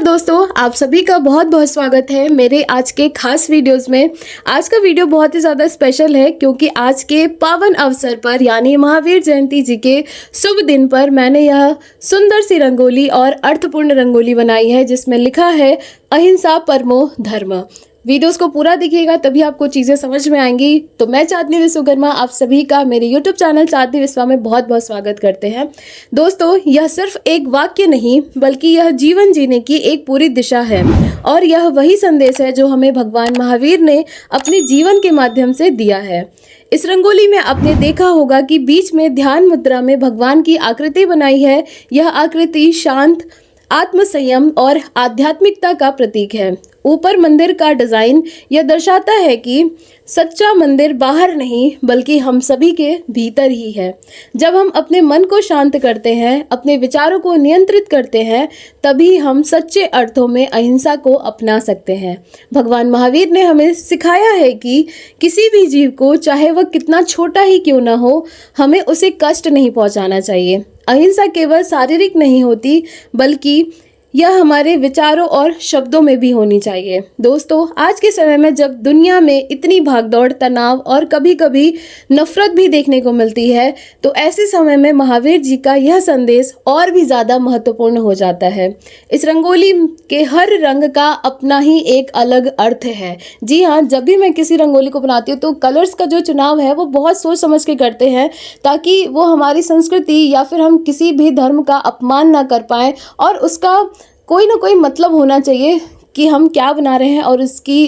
दोस्तों, आप सभी का बहुत बहुत स्वागत है मेरे आज के खास वीडियोस में। आज का वीडियो बहुत ही ज़्यादा स्पेशल है क्योंकि आज के पावन अवसर पर यानी महावीर जयंती जी के शुभ दिन पर मैंने यह सुंदर सी रंगोली और अर्थपूर्ण रंगोली बनाई है जिसमें लिखा है अहिंसा परमो धर्म। वीडियोस को पूरा देखिएगा तभी आपको चीज़ें समझ में आएंगी। तो मैं चाँदनी विश्वकर्मा आप सभी का मेरे यूट्यूब चैनल चाँदनी विश्वा में बहुत बहुत स्वागत करते हैं। दोस्तों, यह सिर्फ एक वाक्य नहीं बल्कि यह जीवन जीने की एक पूरी दिशा है और यह वही संदेश है जो हमें भगवान महावीर ने अपने जीवन के माध्यम से दिया है। इस रंगोली में आपने देखा होगा कि बीच में ध्यान मुद्रा में भगवान की आकृति बनाई है। यह आकृति शांत, आत्म संयम और आध्यात्मिकता का प्रतीक है। ऊपर मंदिर का डिजाइन यह दर्शाता है कि सच्चा मंदिर बाहर नहीं बल्कि हम सभी के भीतर ही है। जब हम अपने मन को शांत करते हैं, अपने विचारों को नियंत्रित करते हैं, तभी हम सच्चे अर्थों में अहिंसा को अपना सकते हैं। भगवान महावीर ने हमें सिखाया है कि किसी भी जीव को, चाहे वह कितना छोटा ही क्यों ना हो, हमें उसे कष्ट नहीं पहुंचाना चाहिए। अहिंसा केवल शारीरिक नहीं होती बल्कि यह हमारे विचारों और शब्दों में भी होनी चाहिए। दोस्तों, आज के समय में जब दुनिया में इतनी भागदौड़, तनाव और कभी कभी नफरत भी देखने को मिलती है, तो ऐसे समय में महावीर जी का यह संदेश और भी ज़्यादा महत्वपूर्ण हो जाता है। इस रंगोली के हर रंग का अपना ही एक अलग अर्थ है। जी हाँ, जब भी मैं किसी रंगोली को बनाती हूँ तो कलर्स का जो चुनाव है वो बहुत सोच समझ के करते हैं ताकि वो हमारी संस्कृति या फिर हम किसी भी धर्म का अपमान ना कर पाएँ और उसका कोई ना कोई मतलब होना चाहिए कि हम क्या बना रहे हैं और उसकी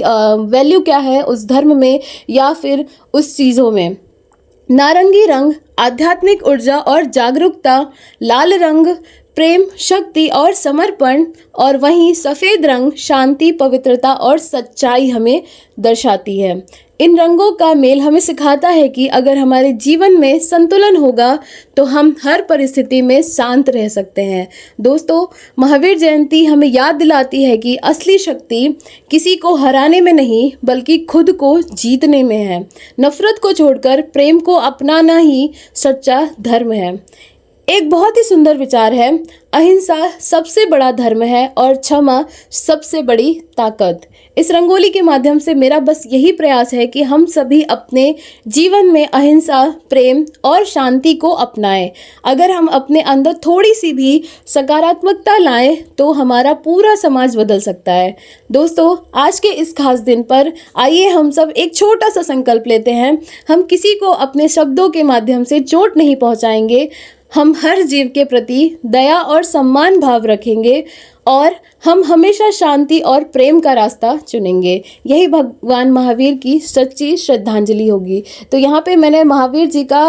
वैल्यू क्या है उस धर्म में या फिर उस चीज़ों में। नारंगी रंग आध्यात्मिक ऊर्जा और जागरूकता, लाल रंग प्रेम, शक्ति और समर्पण, और वहीं सफ़ेद रंग शांति, पवित्रता और सच्चाई हमें दर्शाती है। इन रंगों का मेल हमें सिखाता है कि अगर हमारे जीवन में संतुलन होगा तो हम हर परिस्थिति में शांत रह सकते हैं। दोस्तों, महावीर जयंती हमें याद दिलाती है कि असली शक्ति किसी को हराने में नहीं बल्कि खुद को जीतने में है। नफरत को छोड़कर प्रेम को अपनाना ही सच्चा धर्म है। एक बहुत ही सुंदर विचार है, अहिंसा सबसे बड़ा धर्म है और क्षमा सबसे बड़ी ताकत। इस रंगोली के माध्यम से मेरा बस यही प्रयास है कि हम सभी अपने जीवन में अहिंसा, प्रेम और शांति को अपनाएं। अगर हम अपने अंदर थोड़ी सी भी सकारात्मकता लाएं तो हमारा पूरा समाज बदल सकता है। दोस्तों, आज के इस खास दिन पर आइए हम सब एक छोटा सा संकल्प लेते हैं। हम किसी को अपने शब्दों के माध्यम से चोट नहीं पहुंचाएंगे। हम हर जीव के प्रति दया और सम्मान भाव रखेंगे और हम हमेशा शांति और प्रेम का रास्ता चुनेंगे। यही भगवान महावीर की सच्ची श्रद्धांजलि होगी। तो यहाँ पे मैंने महावीर जी का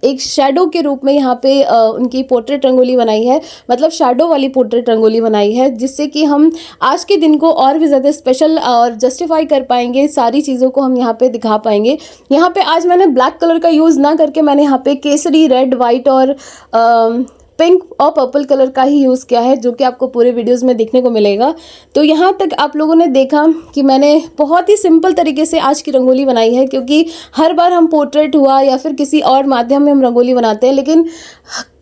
एक शैडो के रूप में यहाँ पे उनकी पोर्ट्रेट रंगोली बनाई है, मतलब शैडो वाली पोर्ट्रेट रंगोली बनाई है, जिससे कि हम आज के दिन को और भी ज़्यादा स्पेशल और जस्टिफाई कर पाएंगे। सारी चीज़ों को हम यहाँ पे दिखा पाएंगे। यहाँ पे आज मैंने ब्लैक कलर का यूज़ ना करके मैंने यहाँ पे केसरी, रेड, वाइट और पिंक और पर्पल कलर का ही यूज़ किया है, जो कि आपको पूरे वीडियोस में देखने को मिलेगा। तो यहाँ तक आप लोगों ने देखा कि मैंने बहुत ही सिंपल तरीके से आज की रंगोली बनाई है, क्योंकि हर बार हम पोर्ट्रेट हुआ या फिर किसी और माध्यम में हम रंगोली बनाते हैं, लेकिन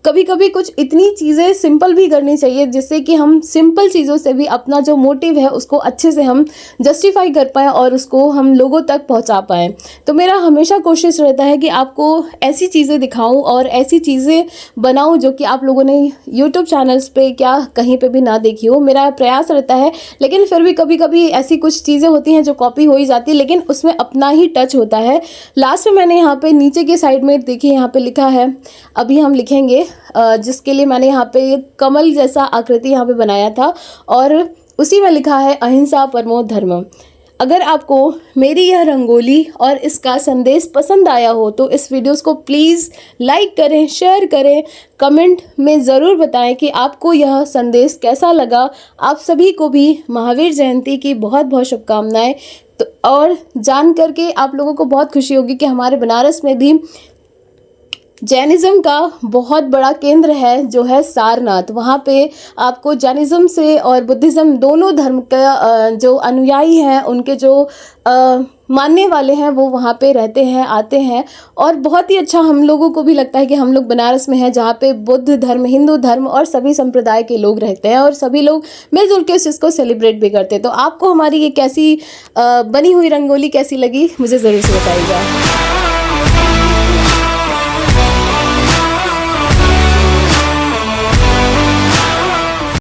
कभी कभी कुछ इतनी चीज़ें सिंपल भी करनी चाहिए जिससे कि हम सिंपल चीज़ों से भी अपना जो मोटिव है उसको अच्छे से हम जस्टिफाई कर पाएँ और उसको हम लोगों तक पहुंचा पाएँ। तो मेरा हमेशा कोशिश रहता है कि आपको ऐसी चीज़ें दिखाऊं और ऐसी चीज़ें बनाऊं जो कि आप लोगों ने यूट्यूब चैनल्स पे क्या कहीं पे भी ना देखी हो। मेरा प्रयास रहता है, लेकिन फिर भी कभी कभी ऐसी कुछ चीज़ें होती हैं जो कॉपी हो ही जाती है, लेकिन उसमें अपना ही टच होता है। लास्ट में मैंने यहाँ पे नीचे की साइड में देखिए, यहाँ पे लिखा है, अभी हम लिखेंगे, जिसके लिए मैंने यहाँ पे कमल जैसा आकृति यहाँ पे बनाया था और उसी में लिखा है अहिंसा परमो धर्म। अगर आपको मेरी यह रंगोली और इसका संदेश पसंद आया हो तो इस वीडियोस को प्लीज़ लाइक करें, शेयर करें, कमेंट में ज़रूर बताएं कि आपको यह संदेश कैसा लगा। आप सभी को भी महावीर जयंती की बहुत बहुत शुभकामनाएं। तो और जान करके आप लोगों को बहुत खुशी होगी कि हमारे बनारस में भी जैनिज़्म का बहुत बड़ा केंद्र है जो है सारनाथ। वहाँ पे आपको जैनिज़्म से और बुद्धिज़्म दोनों धर्म का जो अनुयायी हैं, उनके जो मानने वाले हैं, वो वहाँ पे रहते हैं, आते हैं। और बहुत ही अच्छा हम लोगों को भी लगता है कि हम लोग बनारस में हैं, जहाँ पे बुद्ध धर्म, हिंदू धर्म और सभी संप्रदाय के लोग रहते हैं और सभी लोग मिलजुल के उस चीज़ को सेलिब्रेट भी करते हैं। तो आपको हमारी ये कैसी बनी हुई रंगोली कैसी लगी, मुझे ज़रूर से बताइएगा।